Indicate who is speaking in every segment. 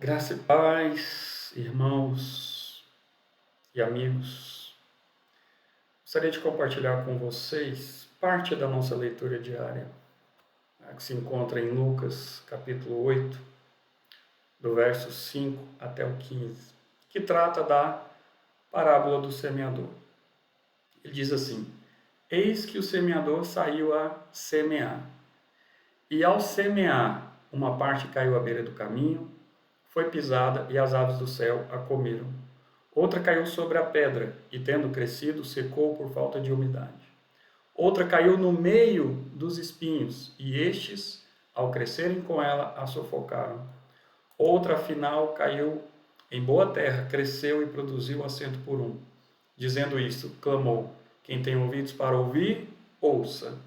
Speaker 1: Graça e paz, irmãos e amigos. Gostaria de compartilhar com vocês parte da nossa leitura diária, que se encontra em Lucas, capítulo 8, do verso 5 até o 15, que trata da parábola do semeador. Ele diz assim: Eis que o semeador saiu a semear. E ao semear, uma parte caiu à beira do caminho, foi pisada e as aves do céu a comeram. Outra caiu sobre a pedra e, tendo crescido, secou por falta de umidade. Outra caiu no meio dos espinhos e estes, ao crescerem com ela, a sufocaram. Outra, afinal, caiu em boa terra, cresceu e produziu assento por um. Dizendo isto, clamou: Quem tem ouvidos para ouvir, ouça.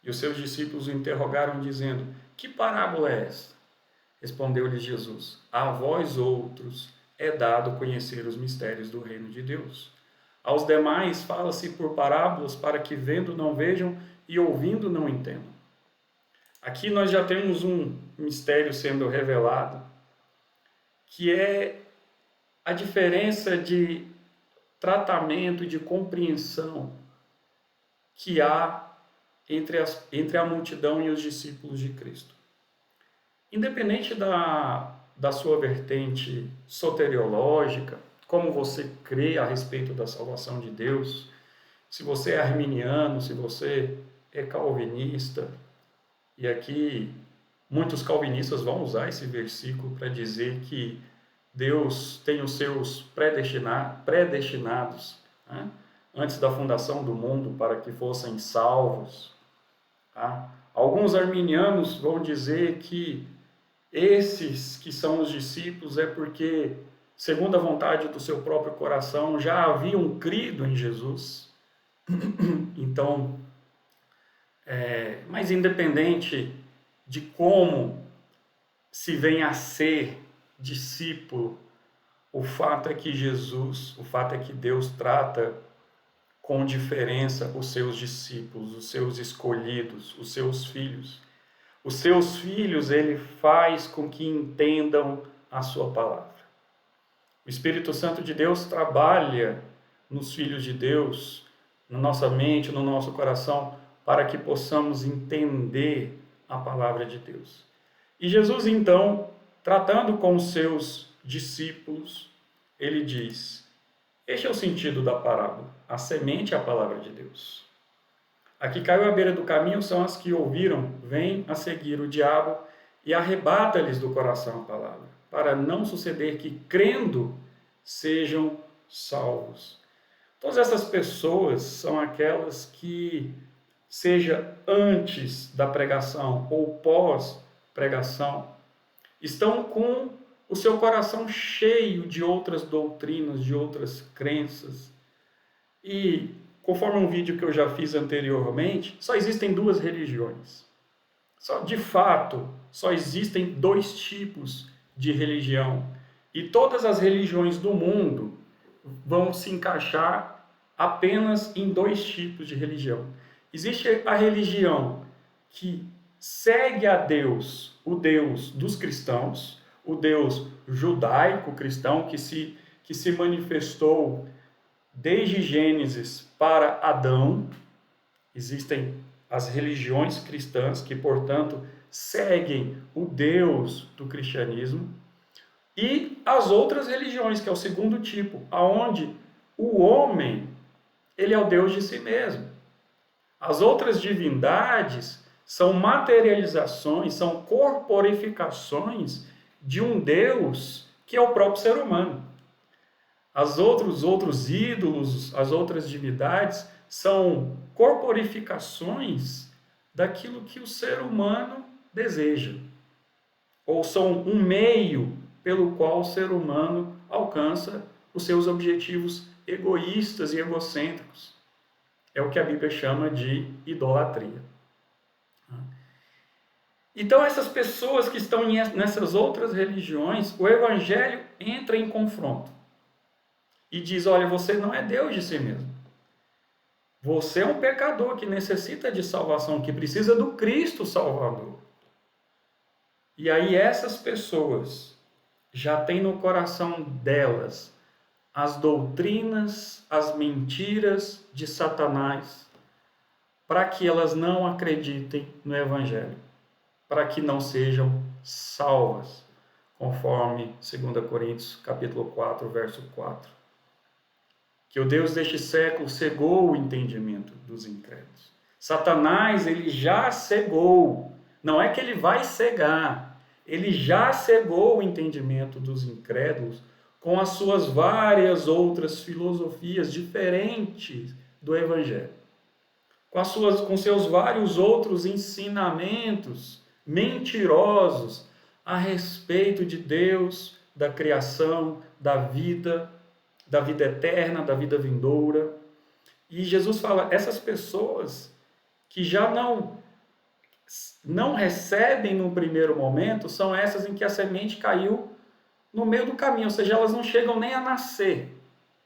Speaker 1: E os seus discípulos o interrogaram, dizendo: Que parábola é esta? Respondeu-lhes Jesus: A vós outros é dado conhecer os mistérios do reino de Deus. Aos demais fala-se por parábolas, para que vendo não vejam e ouvindo não entendam. Aqui nós já temos um mistério sendo revelado, que é a diferença de tratamento e de compreensão que há entre a multidão e os discípulos de Cristo. Independente da sua vertente soteriológica, como você crê a respeito da salvação de Deus, se você é arminiano, se você é calvinista, e aqui muitos calvinistas vão usar esse versículo para dizer que Deus tem os seus predestinados, né, antes da fundação do mundo para que fossem salvos. Tá? Alguns arminianos vão dizer que esses que são os discípulos é porque, segundo a vontade do seu próprio coração, já haviam crido em Jesus. Então, mas independente de como se vem a ser discípulo, o fato é que Deus trata com diferença os seus discípulos, os seus escolhidos, os seus filhos. Os seus filhos, ele faz com que entendam a sua palavra. O Espírito Santo de Deus trabalha nos filhos de Deus, na nossa mente, no nosso coração, para que possamos entender a palavra de Deus. E Jesus, então, tratando com os seus discípulos, ele diz: Este é o sentido da parábola. A semente é a palavra de Deus. A que caiu à beira do caminho são as que ouviram, vêm a seguir o diabo e arrebata-lhes do coração a palavra, para não suceder que, crendo, sejam salvos. Todas essas pessoas são aquelas que, seja antes da pregação ou pós-pregação, estão com o seu coração cheio de outras doutrinas, de outras crenças. E, conforme um vídeo que eu já fiz anteriormente, só existem duas religiões. De fato, só existem dois tipos de religião. E todas as religiões do mundo vão se encaixar apenas em dois tipos de religião. Existe a religião que segue a Deus, o Deus dos cristãos, o Deus judaico-cristão que se manifestou desde Gênesis para Adão. Existem as religiões cristãs que, portanto, seguem o Deus do cristianismo, e as outras religiões, que é o segundo tipo, aonde o homem, ele é o Deus de si mesmo. As outras divindades são materializações, são corporificações de um Deus que é o próprio ser humano. Os outros ídolos, as outras divindades, são corporificações daquilo que o ser humano deseja, ou são um meio pelo qual o ser humano alcança os seus objetivos egoístas e egocêntricos. É o que a Bíblia chama de idolatria. Então, essas pessoas que estão nessas outras religiões, o Evangelho entra em confronto e diz: olha, você não é Deus de si mesmo. Você é um pecador que necessita de salvação, que precisa do Cristo Salvador. E aí essas pessoas já tem no coração delas as doutrinas, as mentiras de Satanás, para que elas não acreditem no Evangelho, para que não sejam salvas, conforme 2 Coríntios capítulo 4, verso 4. Que o Deus deste século cegou o entendimento dos incrédulos. Satanás, ele já cegou, não é que ele vai cegar, ele já cegou o entendimento dos incrédulos com as suas várias outras filosofias diferentes do Evangelho, com seus vários outros ensinamentos mentirosos a respeito de Deus, da criação, da vida eterna, da vida vindoura. E Jesus fala, essas pessoas que já não recebem no primeiro momento, são essas em que a semente caiu no meio do caminho, ou seja, elas não chegam nem a nascer.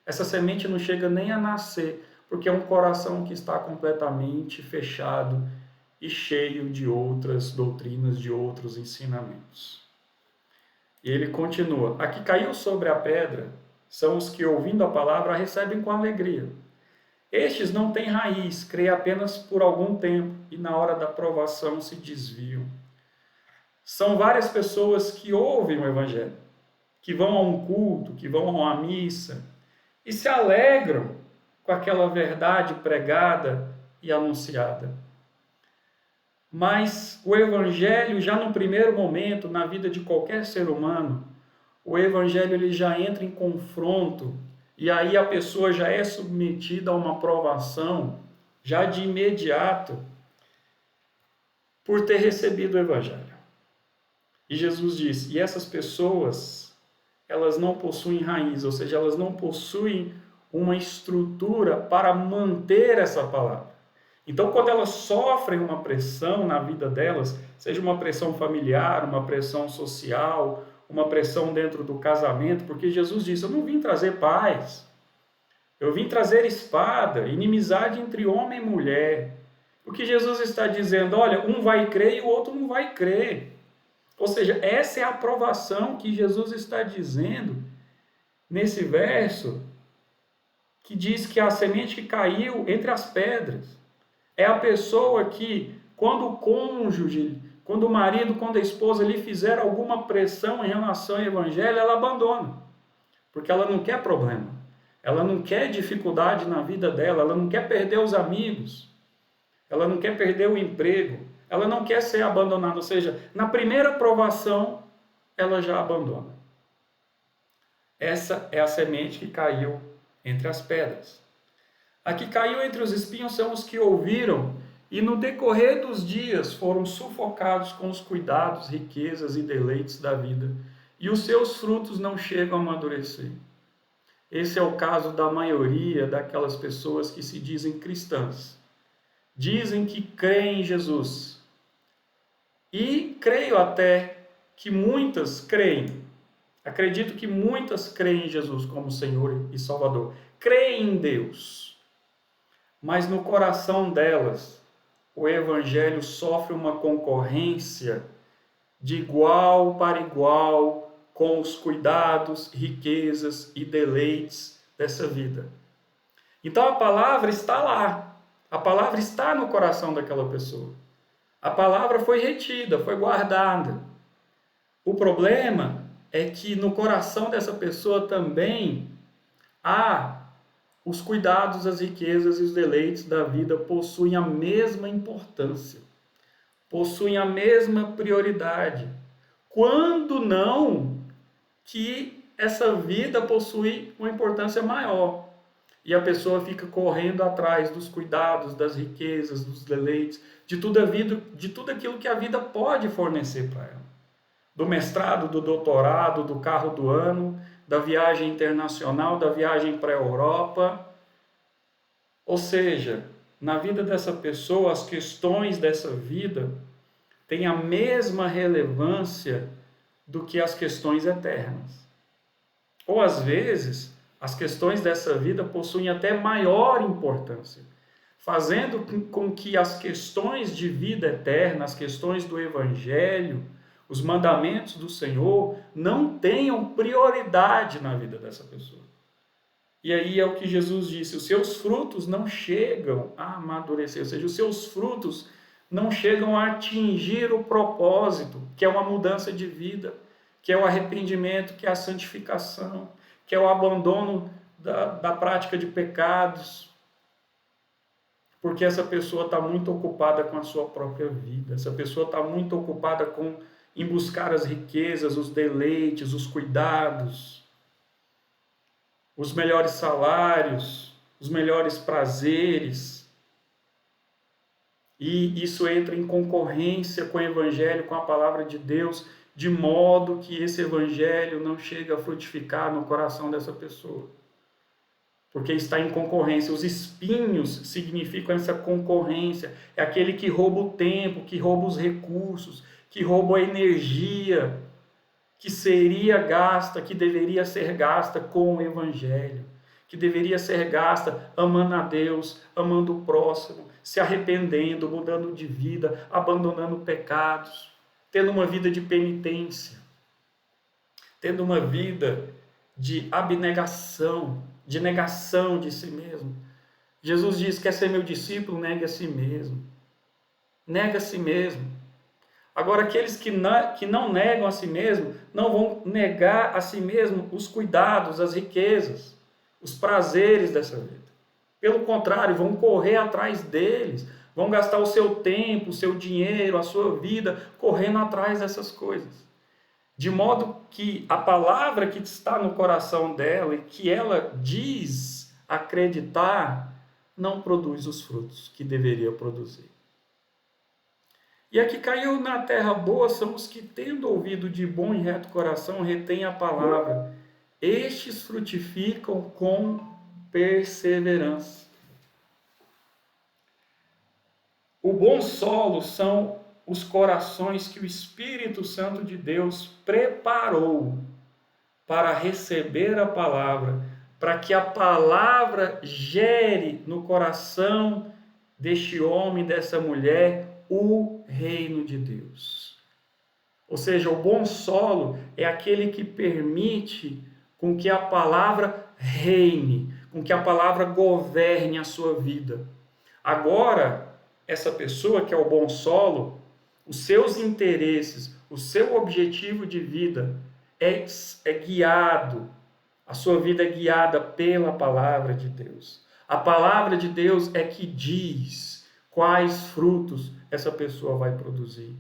Speaker 1: Essa semente não chega nem a nascer, porque é um coração que está completamente fechado e cheio de outras doutrinas, de outros ensinamentos. E ele continua, a que caiu sobre a pedra são os que, ouvindo a palavra, a recebem com alegria. Estes não têm raiz, creem apenas por algum tempo e na hora da provação se desviam. São várias pessoas que ouvem o Evangelho, que vão a um culto, que vão a uma missa e se alegram com aquela verdade pregada e anunciada. Mas o Evangelho, já no primeiro momento, na vida de qualquer ser humano, o Evangelho ele já entra em confronto e aí a pessoa já é submetida a uma provação, já de imediato, por ter recebido o Evangelho. E Jesus disse, e essas pessoas, elas não possuem raiz, ou seja, elas não possuem uma estrutura para manter essa palavra. Então, quando elas sofrem uma pressão na vida delas, seja uma pressão familiar, uma pressão social, uma pressão dentro do casamento, porque Jesus disse, eu não vim trazer paz, eu vim trazer espada, inimizade entre homem e mulher. O que Jesus está dizendo, olha, um vai crer e o outro não vai crer. Ou seja, essa é a aprovação que Jesus está dizendo nesse verso, que diz que a semente que caiu entre as pedras é a pessoa que, quando o cônjuge, quando o marido, quando a esposa lhe fizer alguma pressão em relação ao Evangelho, ela abandona, porque ela não quer problema, ela não quer dificuldade na vida dela, ela não quer perder os amigos, ela não quer perder o emprego, ela não quer ser abandonada, ou seja, na primeira provação, ela já abandona. Essa é a semente que caiu entre as pedras. A que caiu entre os espinhos são os que ouviram e no decorrer dos dias foram sufocados com os cuidados, riquezas e deleites da vida, e os seus frutos não chegam a amadurecer. Esse é o caso da maioria daquelas pessoas que se dizem cristãs. Dizem que creem em Jesus. E creio até que muitas creem. Acredito que muitas creem em Jesus como Senhor e Salvador. Creem em Deus. Mas no coração delas, o Evangelho sofre uma concorrência de igual para igual com os cuidados, riquezas e deleites dessa vida. Então a palavra está lá. A palavra está no coração daquela pessoa. A palavra foi retida, foi guardada. O problema é que no coração dessa pessoa também há os cuidados, as riquezas e os deleites da vida possuem a mesma importância, possuem a mesma prioridade. Quando não, que essa vida possui uma importância maior. E a pessoa fica correndo atrás dos cuidados, das riquezas, dos deleites, de tudo aquilo que a vida pode fornecer para ela. Do mestrado, do doutorado, do carro do ano, da viagem internacional, da viagem para a Europa. Ou seja, na vida dessa pessoa, as questões dessa vida têm a mesma relevância do que as questões eternas. Ou às vezes, as questões dessa vida possuem até maior importância, fazendo com que as questões de vida eterna, as questões do Evangelho, os mandamentos do Senhor não tenham prioridade na vida dessa pessoa. E aí é o que Jesus disse, os seus frutos não chegam a amadurecer, ou seja, os seus frutos não chegam a atingir o propósito, que é uma mudança de vida, que é o arrependimento, que é a santificação, que é o abandono da prática de pecados, porque essa pessoa está muito ocupada com a sua própria vida, essa pessoa está muito ocupada em buscar as riquezas, os deleites, os cuidados, os melhores salários, os melhores prazeres. E isso entra em concorrência com o Evangelho, com a palavra de Deus, de modo que esse Evangelho não chega a frutificar no coração dessa pessoa. Porque está em concorrência. Os espinhos significam essa concorrência. É aquele que rouba o tempo, que rouba os recursos, que rouba a energia que seria gasta, que deveria ser gasta com o Evangelho, que deveria ser gasta amando a Deus, amando o próximo, se arrependendo, mudando de vida, abandonando pecados, tendo uma vida de penitência, tendo uma vida de abnegação, de negação de si mesmo. Jesus diz: quer ser meu discípulo, negue a si mesmo. Nega a si mesmo. Agora, aqueles que não negam a si mesmo, não vão negar a si mesmo os cuidados, as riquezas, os prazeres dessa vida. Pelo contrário, vão correr atrás deles, vão gastar o seu tempo, o seu dinheiro, a sua vida, correndo atrás dessas coisas. De modo que a palavra que está no coração dela e que ela diz acreditar, não produz os frutos que deveria produzir. E a que caiu na terra boa são os que, tendo ouvido de bom e reto coração, retêm a palavra. Estes frutificam com perseverança. O bom solo são os corações que o Espírito Santo de Deus preparou para receber a palavra, para que a palavra gere no coração deste homem, dessa mulher, o reino de Deus. Ou seja, o bom solo é aquele que permite com que a palavra reine, com que a palavra governe a sua vida. Agora, essa pessoa que é o bom solo, os seus interesses, o seu objetivo de vida é guiado, a sua vida é guiada pela palavra de Deus. A palavra de Deus é que diz quais frutos essa pessoa vai produzir,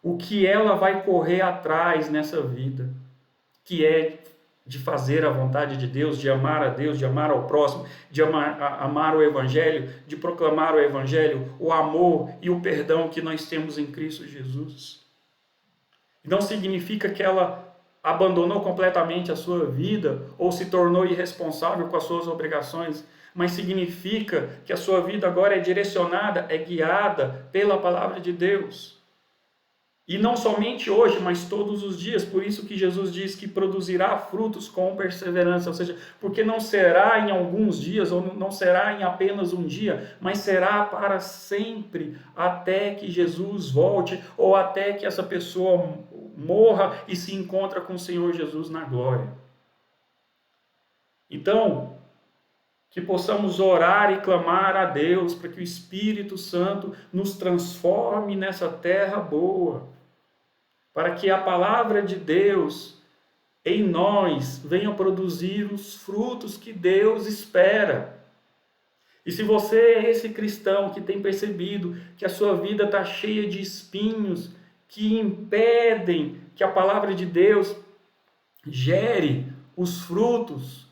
Speaker 1: o que ela vai correr atrás nessa vida, que é de fazer a vontade de Deus, de amar a Deus, de amar ao próximo, de amar o Evangelho, de proclamar o Evangelho, o amor e o perdão que nós temos em Cristo Jesus. Não significa que ela abandonou completamente a sua vida ou se tornou irresponsável com as suas obrigações, mas significa que a sua vida agora é direcionada, é guiada pela palavra de Deus. E não somente hoje, mas todos os dias. Por isso que Jesus diz que produzirá frutos com perseverança, ou seja, porque não será em alguns dias, ou não será em apenas um dia, mas será para sempre, até que Jesus volte, ou até que essa pessoa morra e se encontra com o Senhor Jesus na glória. Então, que possamos orar e clamar a Deus para que o Espírito Santo nos transforme nessa terra boa, para que a palavra de Deus em nós venha produzir os frutos que Deus espera. E se você é esse cristão que tem percebido que a sua vida está cheia de espinhos que impedem que a palavra de Deus gere os frutos,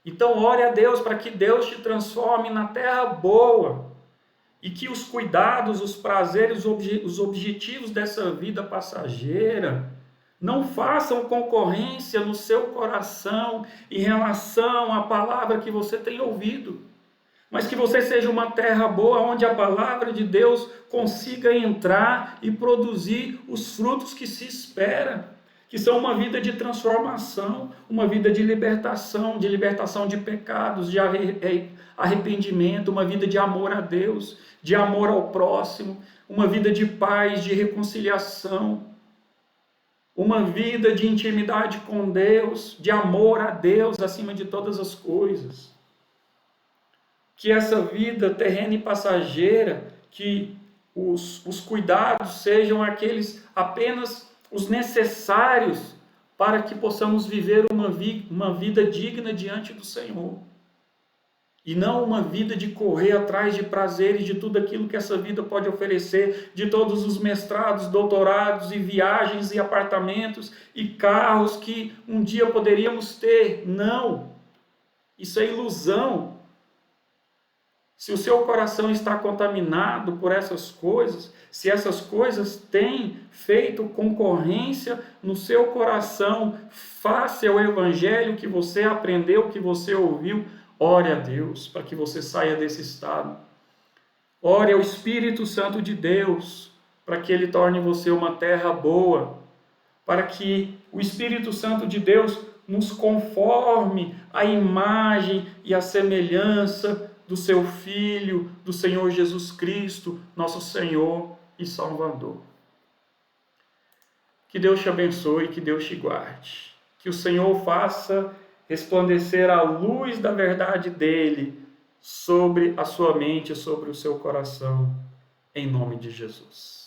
Speaker 1: então ore a Deus para que Deus te transforme na terra boa e que os cuidados, os prazeres, os objetivos dessa vida passageira não façam concorrência no seu coração em relação à palavra que você tem ouvido, mas que você seja uma terra boa onde a palavra de Deus consiga entrar e produzir os frutos que se espera, que são uma vida de transformação, uma vida de libertação de pecados, de arrependimento, uma vida de amor a Deus, de amor ao próximo, uma vida de paz, de reconciliação. uma vida de intimidade com Deus, de amor a Deus acima de todas as coisas. Que essa vida terrena e passageira, que os cuidados sejam aqueles apenas os necessários para que possamos viver uma vida digna diante do Senhor. E não uma vida de correr atrás de prazeres, de tudo aquilo que essa vida pode oferecer, de todos os mestrados, doutorados e viagens e apartamentos e carros que um dia poderíamos ter. Não! Isso é ilusão. Se o seu coração está contaminado por essas coisas, se essas coisas têm feito concorrência no seu coração face ao evangelho que você aprendeu, que você ouviu, ore a Deus para que você saia desse estado. Ore ao Espírito Santo de Deus para que ele torne você uma terra boa, para que o Espírito Santo de Deus nos conforme à imagem e à semelhança do seu Filho, do Senhor Jesus Cristo, nosso Senhor e Salvador. Que Deus te abençoe, que Deus te guarde. Que o Senhor faça resplandecer a luz da verdade dele sobre a sua mente, sobre o seu coração, em nome de Jesus.